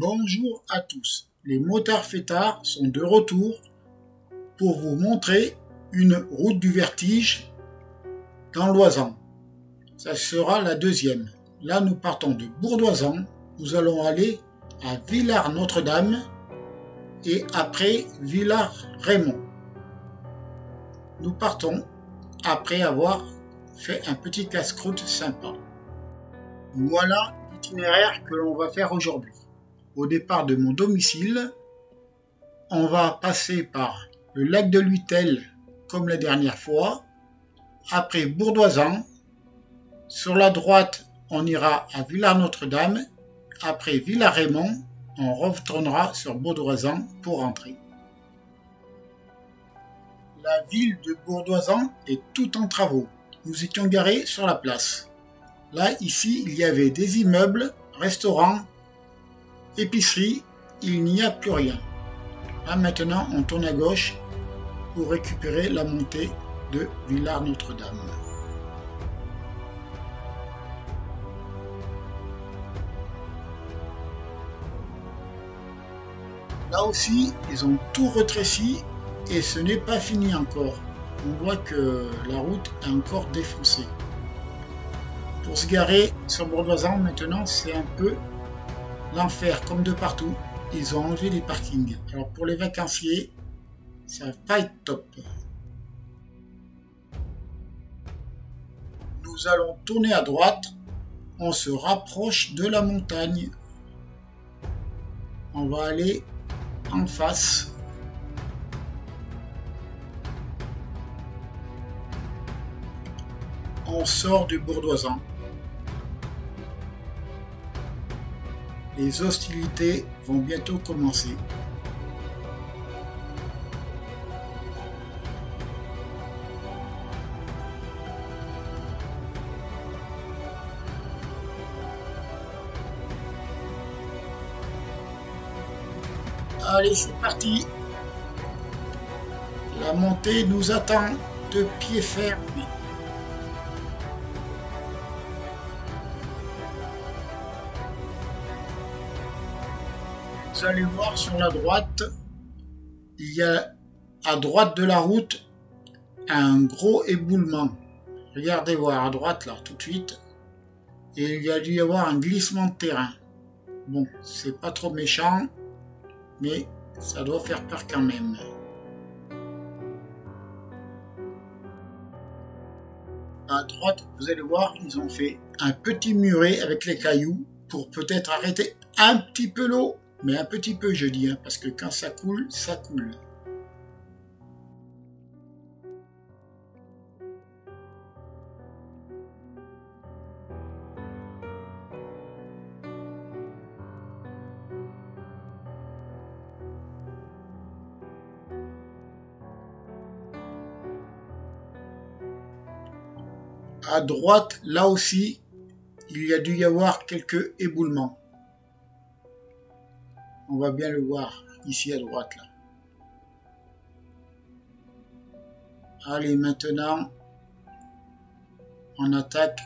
Bonjour à tous, les motards fêtards sont de retour pour vous montrer une route du vertige dans l'Oisans. Ça sera la deuxième. Là nous partons de Bourdoisan, nous allons aller à Villars-Notre-Dame et après Villars-Rémont. Nous partons après avoir fait un petit casse-croûte sympa. Voilà l'itinéraire que l'on va faire aujourd'hui. Au départ de mon domicile, on va passer par le lac de Luitel comme la dernière fois, après Bourdoisan, sur la droite on ira à Villars-Notre-Dame, après Villars-Rémont, on retournera sur Bourdoisan pour rentrer. La ville de Bourdoisan est toute en travaux, nous étions garés sur la place. Là, ici, il y avait des immeubles, restaurants, épicerie, il n'y a plus rien. Là maintenant on tourne à gauche pour récupérer la montée de Villars-Notre-Dame. Là aussi ils ont tout rétréci et ce n'est pas fini encore. On voit que la route est encore défoncée. Pour se garer sur Bourdoisan maintenant c'est un peu l'enfer comme de partout, ils ont enlevé les parkings. Alors pour les vacanciers, ça va pas être top. Nous allons tourner à droite, on se rapproche de la montagne. On va aller en face. On sort du Bourdoisan. Les hostilités vont bientôt commencer. Allez, c'est parti. La montée nous attend de pied ferme. Vous allez voir sur la droite, il y a à droite de la route un gros éboulement. Regardez voir à droite là tout de suite. Et il y a dû y avoir un glissement de terrain. Bon, c'est pas trop méchant, mais ça doit faire peur quand même. À droite, vous allez voir, ils ont fait un petit muret avec les cailloux pour peut-être arrêter un petit peu l'eau. Mais un petit peu, je dis, hein, parce que quand ça coule, ça coule. À droite, là aussi, il y a dû y avoir quelques éboulements. On va bien le voir ici à droite là. Allez, maintenant, on attaque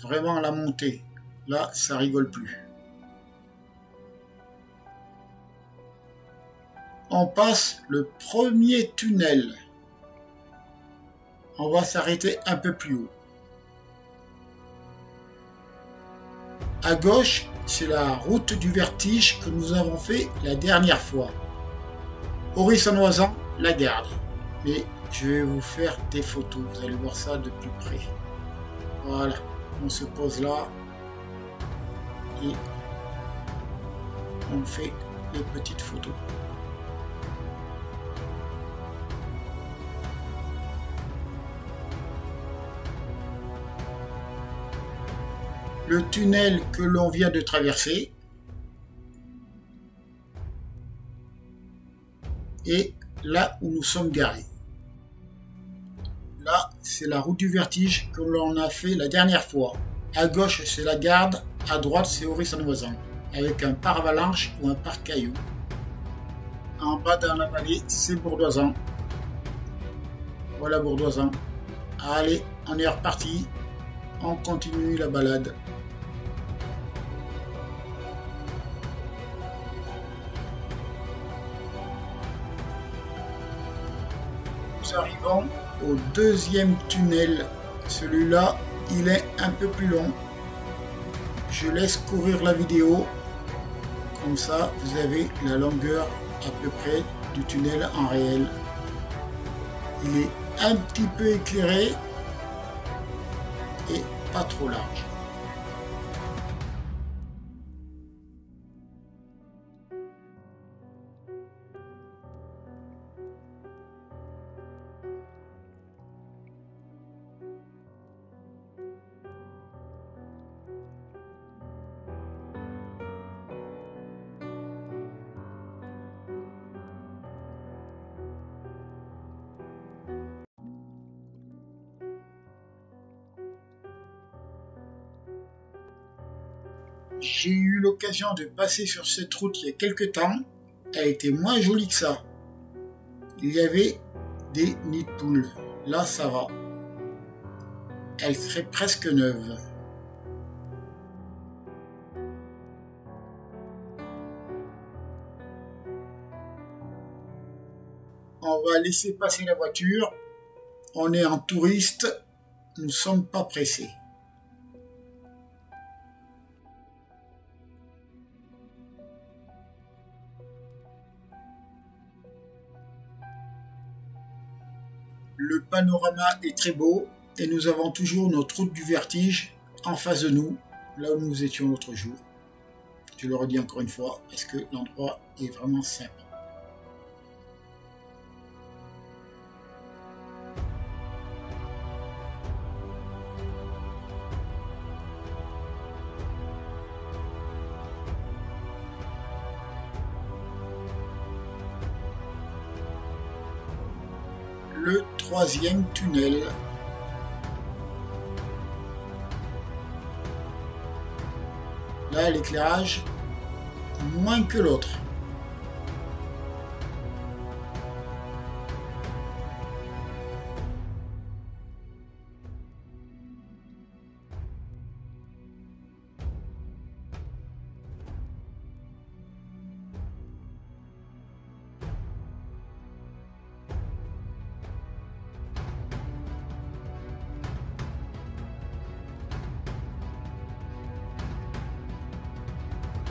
vraiment la montée. Là, ça rigole plus. On passe le premier tunnel. On va s'arrêter un peu plus haut. À gauche, c'est la route du vertige que nous avons fait la dernière fois. Orisson-Oisans, la garde. Mais je vais vous faire des photos, vous allez voir ça de plus près. Voilà, on se pose là et on fait les petites photos. Le tunnel que l'on vient de traverser et là où nous sommes garés. Là, c'est la route du vertige que l'on a fait la dernière fois. À gauche, c'est la garde, à droite, c'est Orisson-Oisans, avec un pare-avalanche ou un pare-caillou. En bas dans la vallée, c'est Bourdoisan. Voilà Bourdoisan. Allez, on est reparti. On continue la balade. nous arrivons au deuxième tunnel. Celui-là, il est un peu plus long. Je laisse courir la vidéo. Comme ça, vous avez la longueur à peu près du tunnel en réel. Il est un petit peu éclairé et pas trop large. J'ai eu l'occasion de passer sur cette route il y a quelques temps. Elle était moins jolie que ça. Il y avait des nids de poules. Là, ça va. Elle serait presque neuve. On va laisser passer la voiture. On est en touriste. Nous ne sommes pas pressés. Le panorama est très beau et nous avons toujours notre route du vertige en face de nous, là où nous étions l'autre jour. Je le redis encore une fois parce que l'endroit est vraiment sympa. Le troisième tunnel. Là, l'éclairage, moins que l'autre.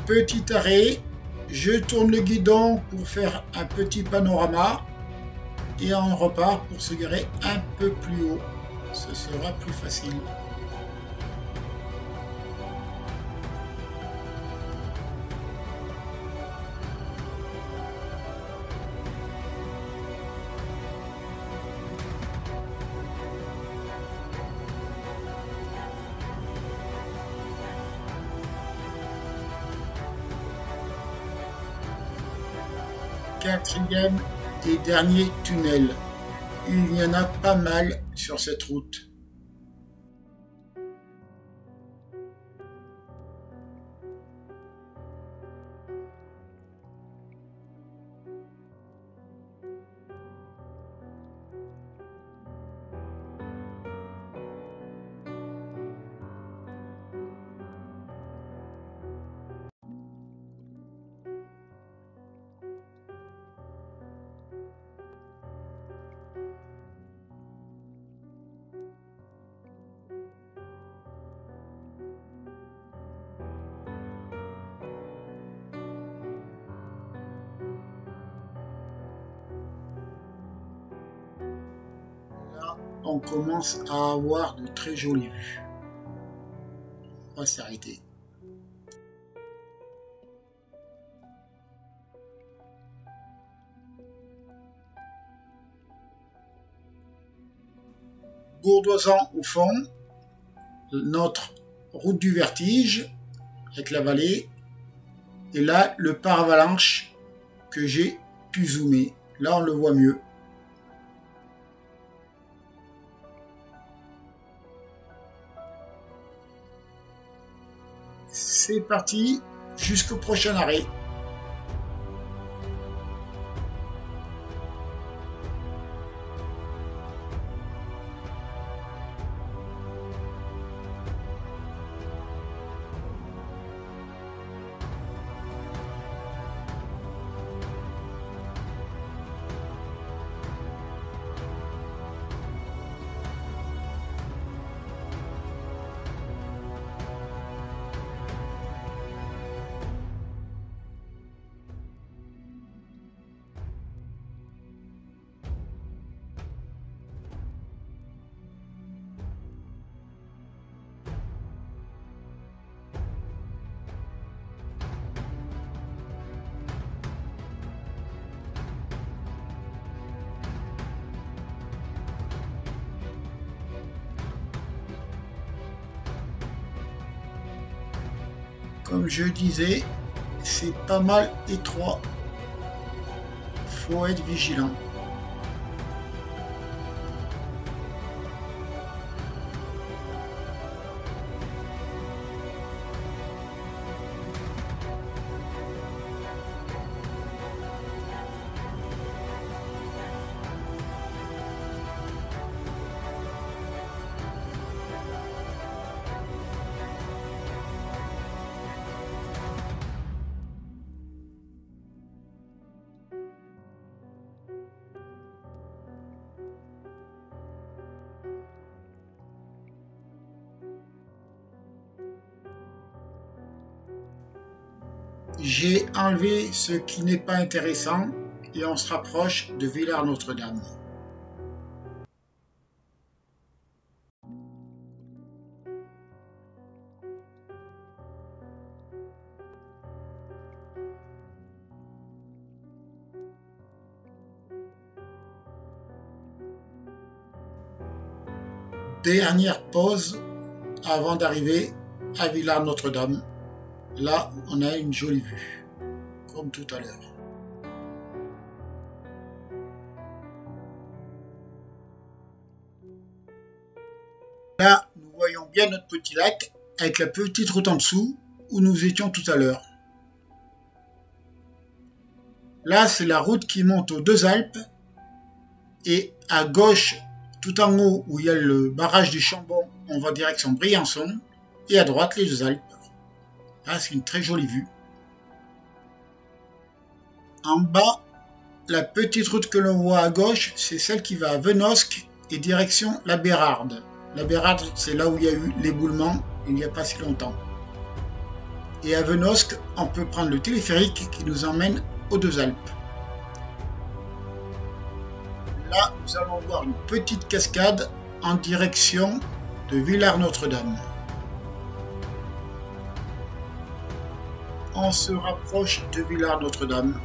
Petit arrêt, je tourne le guidon pour faire un petit panorama et on repart pour se garer un peu plus haut. Ce sera plus facile. Quatrième et dernier tunnel. Il y en a pas mal sur cette route. On commence à avoir de très jolies vues. On va s'arrêter. Bourdoisan au fond, notre route du vertige avec la vallée, et là le paravalanche que j'ai pu zoomer. Là on le voit mieux. C'est parti, jusqu'au prochain arrêt. comme je disais, c'est pas mal étroit. Faut être vigilant. J'ai enlevé ce qui n'est pas intéressant et on se rapproche de Villars-Notre-Dame. Dernière pause avant d'arriver à Villars-Notre-Dame. Là, on a une jolie vue, comme tout à l'heure. Là, nous voyons bien notre petit lac, avec la petite route en dessous, où nous étions tout à l'heure. Là, c'est la route qui monte aux Deux Alpes, et à gauche, tout en haut, où il y a le barrage du Chambon, on va direction Briançon, et à droite, les Deux Alpes. Là, c'est une très jolie vue. En bas, la petite route que l'on voit à gauche, c'est celle qui va à Venosque et direction la Bérarde. La Bérarde, c'est là où il y a eu l'éboulement il n'y a pas si longtemps. Et à Venosque, on peut prendre le téléphérique qui nous emmène aux Deux Alpes. Là, nous allons voir une petite cascade en direction de Villars-Notre-Dame. On se rapproche de Villars-Notre-Dame.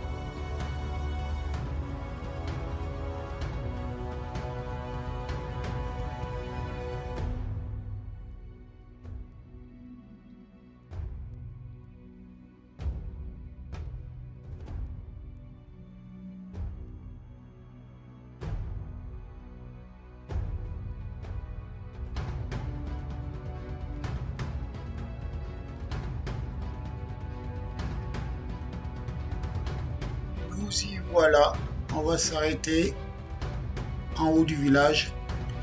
Nous y voilà, on va s'arrêter en haut du village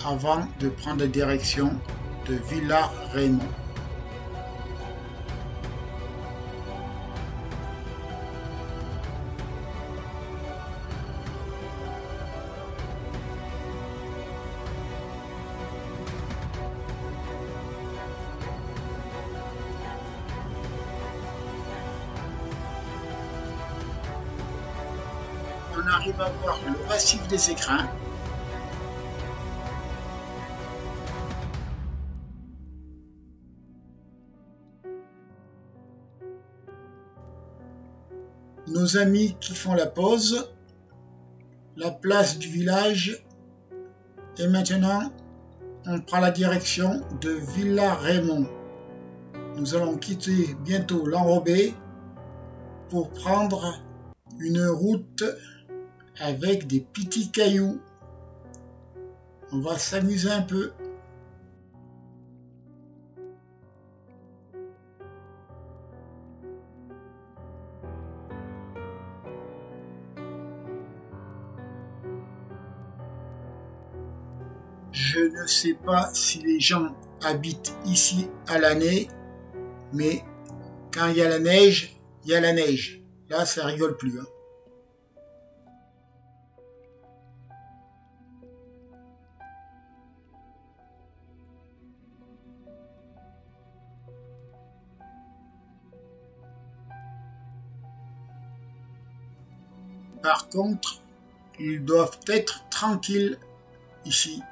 avant de prendre la direction de Villars-Rémont. On arrive à voir le massif des Écrins. Nos amis qui font la pause, la place du village, et maintenant on prend la direction de Villars-Rémont. Nous allons quitter bientôt l'enrobé pour prendre une route avec des petits cailloux. On va s'amuser un peu. Je ne sais pas si les gens habitent ici à l'année, mais quand il y a la neige, il y a la neige. Là, ça rigole plus. Par contre, ils doivent être tranquilles ici.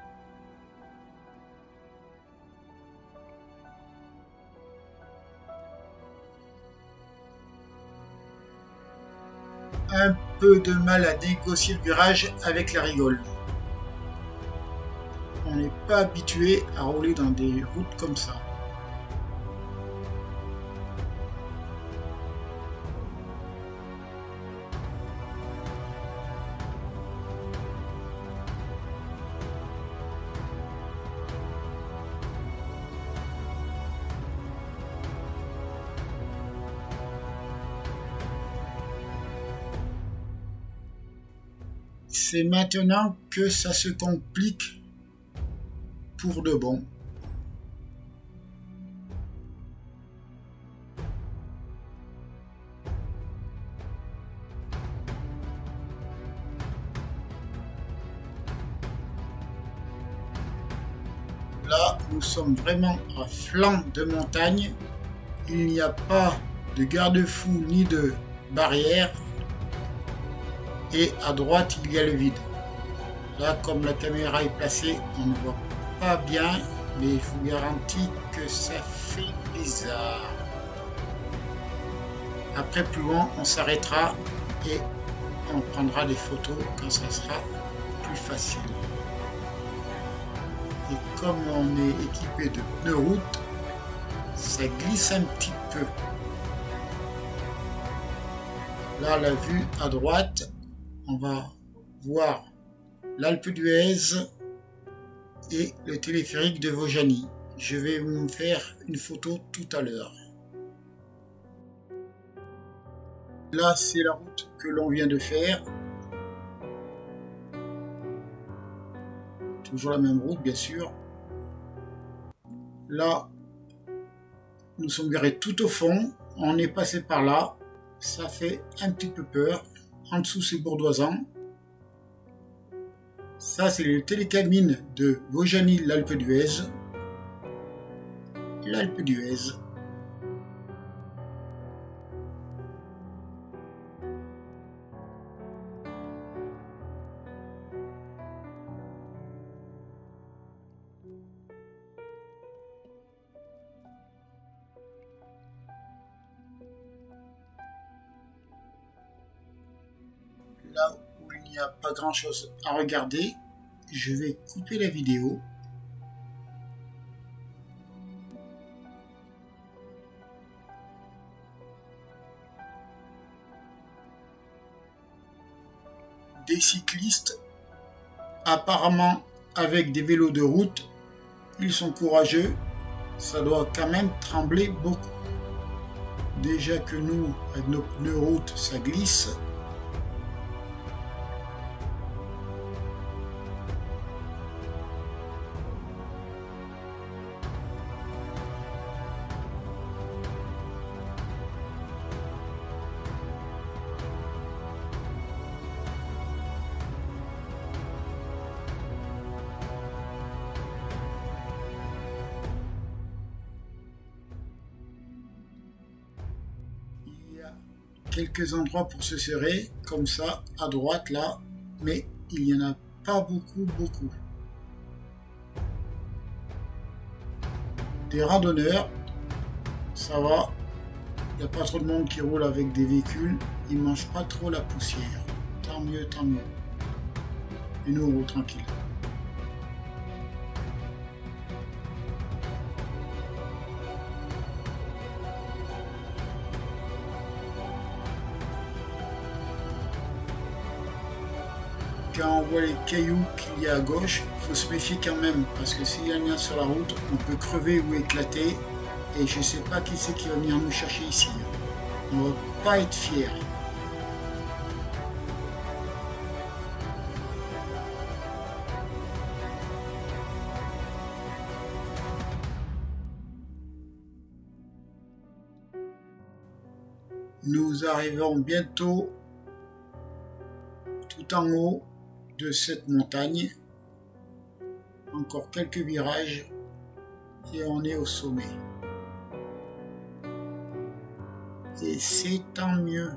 Un peu de mal à négocier le virage avec la rigole. On n'est pas habitué à rouler dans des routes comme ça. C'est maintenant que ça se complique pour de bon. Là, nous sommes vraiment à flanc de montagne. Il n'y a pas de garde-fou ni de barrière. Et à droite, il y a le vide. Là, comme la caméra est placée, on ne voit pas bien, mais je vous garantis que ça fait bizarre. Après, plus loin, on s'arrêtera et on prendra des photos quand ça sera plus facile. Et comme on est équipé de pneus route, ça glisse un petit peu. Là, la vue à droite, on va voir l'Alpe d'Huez et le téléphérique de Vaujany. Je vais vous faire une photo tout à l'heure. Là, c'est la route que l'on vient de faire. Toujours la même route, bien sûr. Là, nous sommes garés tout au fond. On est passé par là. Ça fait un petit peu peur. En dessous, c'est bourdoisant. Ça, c'est le télécabine de Vaujany, l'Alpe d'Huez. L'Alpe d'Huez. Là où il n'y a pas grand chose à regarder, je vais couper la vidéo. Des cyclistes, apparemment avec des vélos de route, ils sont courageux, ça doit quand même trembler beaucoup. Déjà que nous, avec nos pneus route, ça glisse. Quelques endroits pour se serrer, comme ça, à droite, là, mais il n'y en a pas beaucoup. Des randonneurs, ça va, il n'y a pas trop de monde qui roule avec des véhicules, ils ne mangent pas trop la poussière. Tant mieux, tant mieux. Et nous, on roule tranquille. Quand on voit les cailloux qu'il y a à gauche, il faut se méfier quand même, parce que s'il y en a sur la route, on peut crever ou éclater, et je ne sais pas qui c'est qui va venir nous chercher ici. On ne va pas être fiers. Nous arrivons bientôt tout en haut de cette montagne. Encore quelques virages et on est au sommet. Et c'est tant mieux.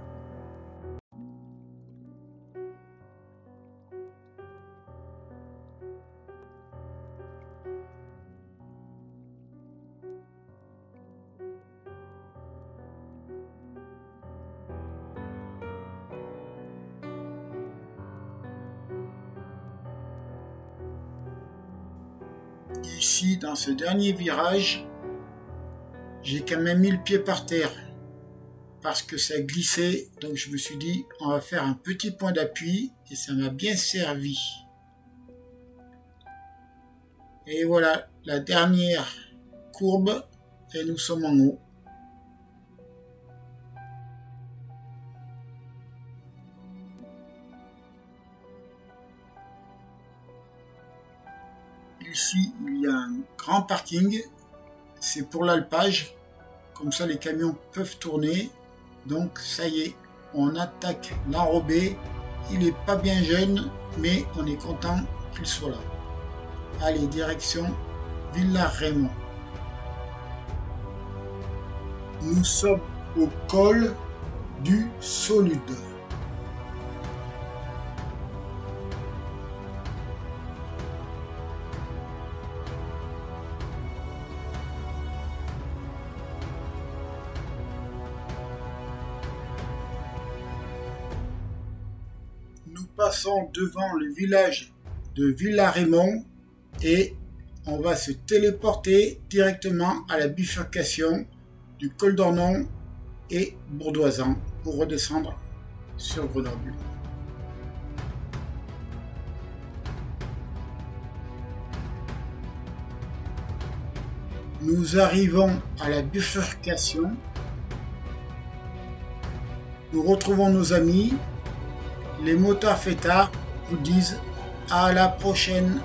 Ici, dans ce dernier virage, j'ai quand même mis le pied par terre parce que ça glissait. Donc je me suis dit, on va faire un petit point d'appui et ça m'a bien servi. Et voilà, la dernière courbe et nous sommes en haut. ici, il y a un grand parking. C'est pour l'alpage. Comme ça, les camions peuvent tourner. Donc, ça y est, on attaque l'enrobé. Il n'est pas bien jeune, mais on est content qu'il soit là. Allez, direction Villa Raymond. Nous sommes au col du Solude. Nous passons devant le village de Villa Raymond et on va se téléporter directement à la bifurcation du col d'Ornon et Bourdoisan pour redescendre sur Grenoble. Nous arrivons à la bifurcation. Nous retrouvons nos amis. Les motards fêtards vous disent à la prochaine.